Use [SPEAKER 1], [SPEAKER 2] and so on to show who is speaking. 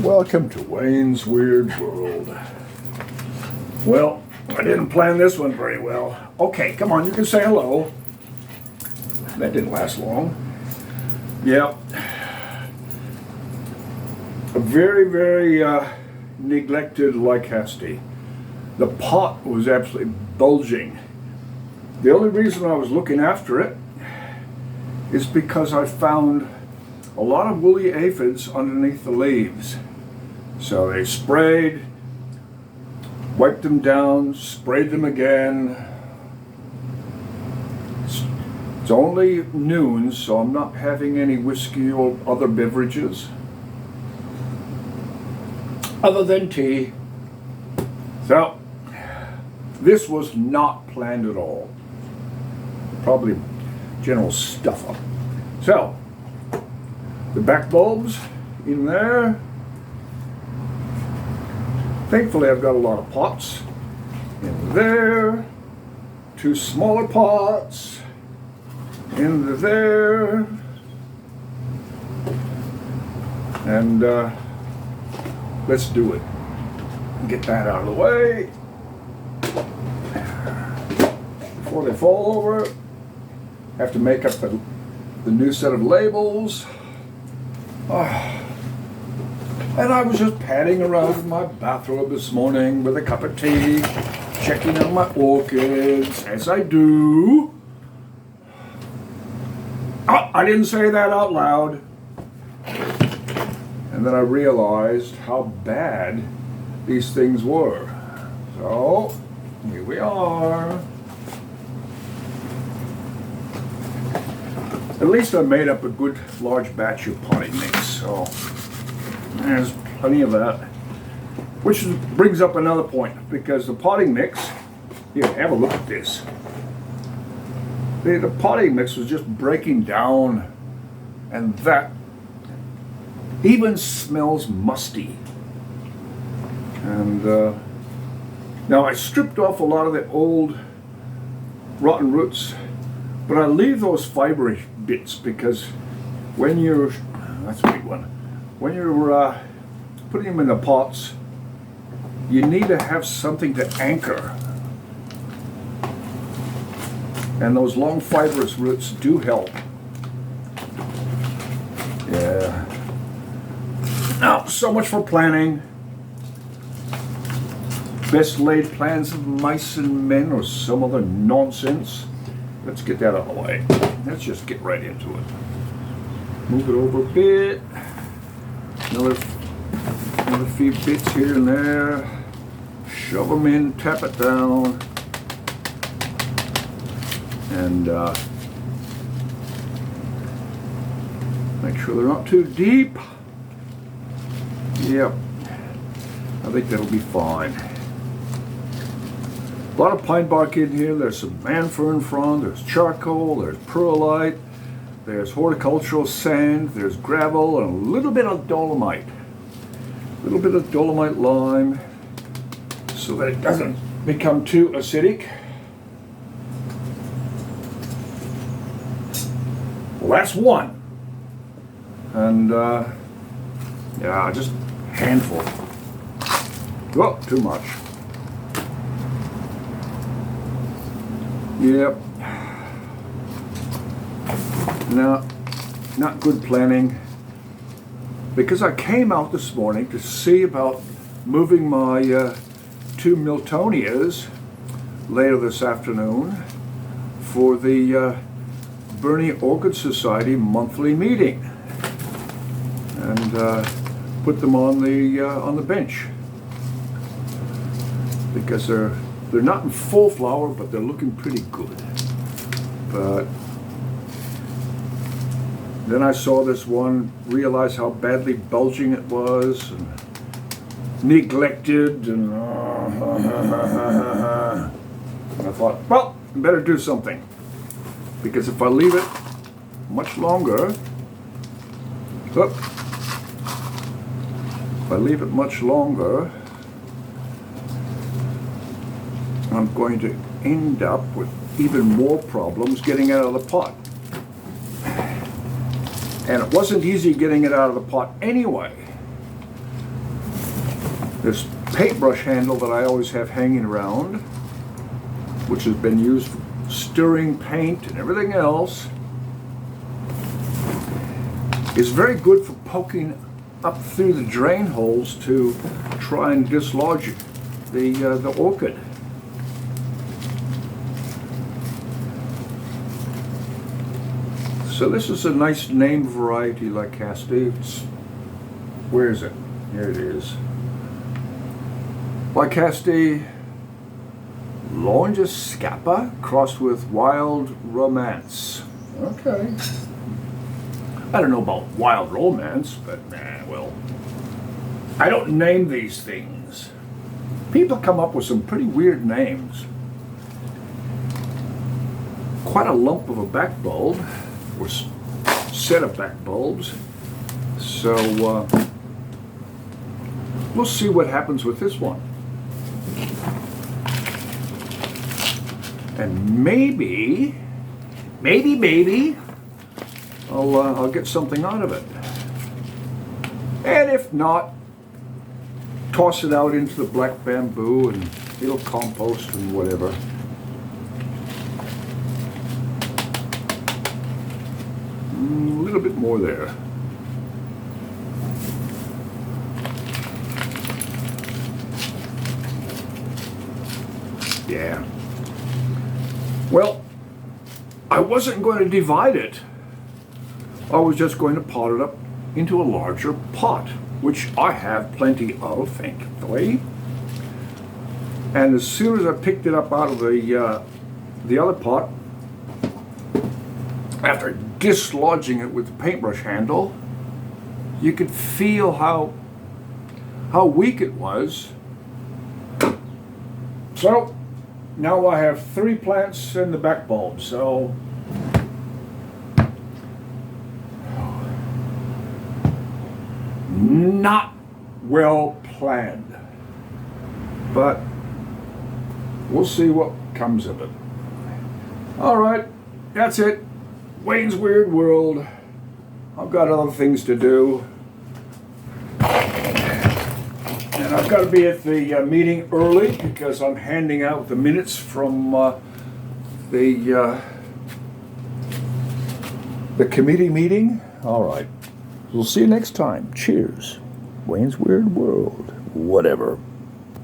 [SPEAKER 1] Welcome to Wayne's Weird World. Well, I didn't plan this one very well. Okay, come on, you can say hello. That didn't last long. Yeah. A very neglected Lycaste. The pot was absolutely bulging. The only reason I was looking after it is because I found a lot of woolly aphids underneath the leaves. So they sprayed, wiped them down, sprayed them again. It's only noon, so I'm not having any whiskey or other beverages other than tea. So this was not planned at all. Probably general stuff up. So the back bulbs in there. Thankfully I've got a lot of pots in there. Two smaller pots in there. And let's do it. Get that out of the way before they fall over. Have to make up the new set of labels. And I was just padding around in my bathrobe this morning with a cup of tea, checking on my orchids, as I do. Oh, I didn't say that out loud. And then I realized how bad these things were. So, here we are. At least I made up a good large batch of potting mix, so there's plenty of that. Which brings up another point, because the potting mix, here, have a look at this. The potting mix was just breaking down, and that even smells musty. And now I stripped off a lot of the old rotten roots, but I leave those fibrous bits because when you're, that's a big one, when you're putting them in the pots, you need to have something to anchor. And those long fibrous roots do help. Yeah. Now, so much for planning. Best laid plans of mice and men or some other nonsense. Let's get that out of the way. Let's just get right into it. Move it over a bit. Another few bits here and there. Shove them in, tap it down. And make sure they're not too deep. Yep. I think that'll be fine. A lot of pine bark in here. There's some man fern frond, there's charcoal, there's perlite, there's horticultural sand, there's gravel, and a little bit of dolomite. A little bit of dolomite lime so that it doesn't become too acidic. Well, that's one. And yeah, just a handful. Oh, too much. Yep. Now, not good planning, because I came out this morning to see about moving my two Miltonias later this afternoon for the Bernie Orchid Society monthly meeting, and put them on the bench, because they're not in full flower, but they're looking pretty good. But then I saw this one, realized how badly bulging it was, and neglected, and I thought, well, I better do something, because if I leave it much longer, I'm going to end up with even more problems getting it out of the pot. And it wasn't easy getting it out of the pot anyway. This paintbrush handle that I always have hanging around, which has been used for stirring paint and everything else, is very good for poking up through the drain holes to try and dislodge the orchid. So this is a nice name variety, Lycaste. Where is it? Here it is. Lycaste Longiscapa crossed with Wild Romance. Okay. I don't know about Wild Romance, but well, I don't name these things. People come up with some pretty weird names. Quite a lump of a back bulb, or set of back bulbs. So we'll see what happens with this one. And maybe, I'll get something out of it. And if not, toss it out into the black bamboo and it'll compost and whatever. A little bit more there. Yeah. Well, I wasn't going to divide it. I was just going to pot it up into a larger pot, which I have plenty of, thankfully. And as soon as I picked it up out of the other pot, after dislodging it with the paintbrush handle, you could feel how weak it was. So now I have 3 plants in the back bulb, so not well planned, but we'll see what comes of it. All right, that's it. Wayne's Weird World. I've got other things to do. And I've got to be at the meeting early because I'm handing out the minutes from the committee meeting. All right. We'll see you next time. Cheers. Wayne's Weird World. Whatever.